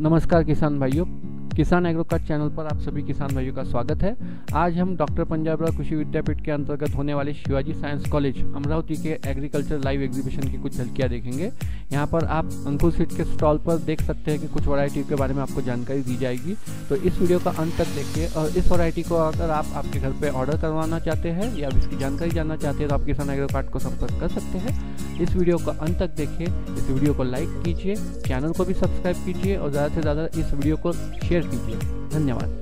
नमस्कार किसान भाइयों, किसान agro card channel पर आप सभी किसान भाइयों का स्वागत है। आज हम डॉक्टर पंजाबराव कृषि विद्यापीठ के अंतर्गत होने वाले शिवाजी साइंस कॉलेज अमरावती के एग्रीकल्चर लाइव एग्जीबिशन की कुछ झलकियाँ देखेंगे। यहाँ पर आप अंकुर सीड के स्टॉल पर देख सकते हैं कि कुछ वैरायटी के बारे में आपको जानकारी दी जाएगी। तो इस वीडियो का अंत तक देखिए और इस वैरायटी को अगर आप आपके घर पर ऑर्डर करवाना चाहते हैं या इसकी जानकारी जानना चाहते हैं तो आप किसान एग्रो कार्ड को संपर्क कर सकते हैं। इस वीडियो को अंत तक देखिए, इस वीडियो को लाइक कीजिए, चैनल को भी सब्सक्राइब कीजिए और ज़्यादा से ज़्यादा इस वीडियो को शेयर कीजिए। धन्यवाद।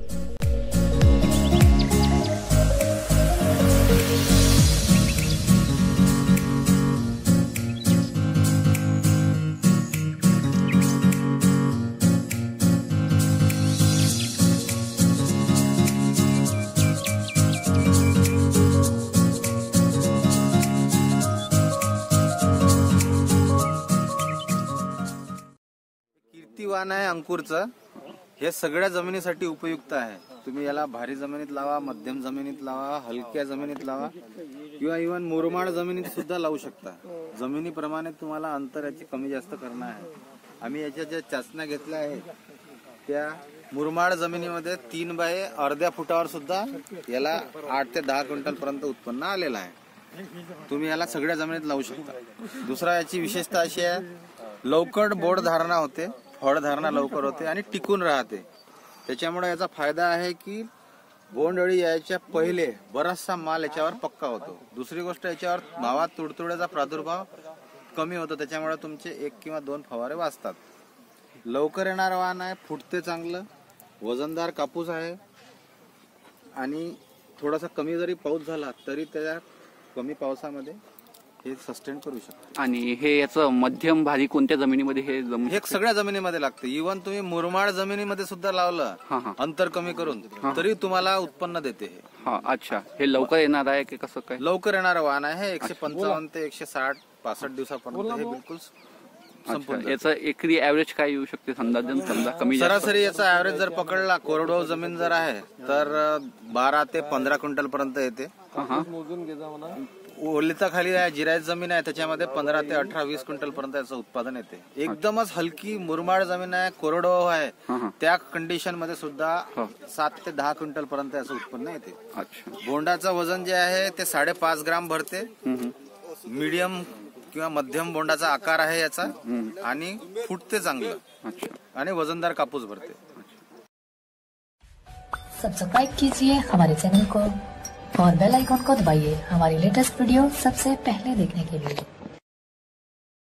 कीर्तिवान आहे अंकुरचं। हे सगळ्या जमिनीसाठी उपयुक्त आहे। तुम्ही याला भारी जमिनीत लावा, मध्यम जमिनीत लावा, हलक्या जमिनीत लावा किंवा इव्हन मुरमाड जमिनीत सुद्धा लावू शकता। जमिनीप्रमाणे तुम्हाला अंतर याची कमी जास्त करणं आहे। आम्ही याच्या ज्या चाचण्या घेतल्या आहेत त्या मुरमाड जमिनीमध्ये 3 बाय अर्ध्या फुटावर सुद्धा याला 8 ते 10 क्विंटल पर्यंत उत्पन्न आलेलं आहे। तुम्ही याला सगळ्या जमिनीत लावू शकता। दुसरा याची विशेषता अशी आहे, लवकर बोंड धारणा होते, फळ धारणा लवकर होते आणि टिकून राहते। त्याच्यामुळे याचा फायदा आहे की बोंडअळी यायच्या पहिले बराचसा माल याच्यावर पक्का होतो। दुसरी गोष्ट, याच्यावर भावात तुडतुड्याचा प्रादुर्भाव कमी होतो, त्याच्यामुळे तुमचे 1 किंवा 2 फवारे वाचतात। लवकर येणारं वाण आहे, फुटते चांगलं, वजनदार कापूस आहे आणि थोडासा कमी जरी पाऊस झाला तरी त्या कमी पावसामध्ये हे सस्टेन करू शकतो। आणि हे याचं मध्यम भारी कोणत्या जमिनीमध्ये हे सगळ्या जमिनीमध्ये लागते। इव्हन तुम्ही मुरमाड जमिनीमध्ये सुद्धा लावलं अंतर कमी करून तरी तुम्हाला उत्पन्न देते हे। अच्छा, हे लवकर येणार आहे की कसं काय? लवकर येणारं वाण आहे। 155 ते 160-65 दिवसापर्यंत हे बिलकुल संपूर्ण। याचं एकरी ऍव्हरेज काय येऊ शकते समजा कमी सरासरी याचा ऍव्हरेज जर पकडला, कोरडवाहू जमीन जर आहे तर 12 ते 15 क्विंटल पर्यंत येते। ओलिता खाली आहे, जिरायत जमीन आहे, त्याच्यामध्ये 15 ते 18-20 क्विंटल पर्यंत याचं उत्पादन येते। एकदमच हलकी मुरमाड जमीन आहे, कोरडवाहू आहे, त्या कंडिशन मध्ये सुद्धा 7 ते 10 क्विंटल पर्यंत याचं उत्पन्न येते। बोंडाचं वजन जे आहे ते 5.5 ग्राम भरते। मीडियम किंवा मध्यम बोंडाचा आकार आहे याचा आणि फुटते चांगलं आणि वजनदार कापूस भरते। सब्सक्राइब कीजिए हमारे चैनल को और बेल आइकॉन को दबाइए हमारी लेटेस्ट वीडियो सबसे पहले देखने के लिए।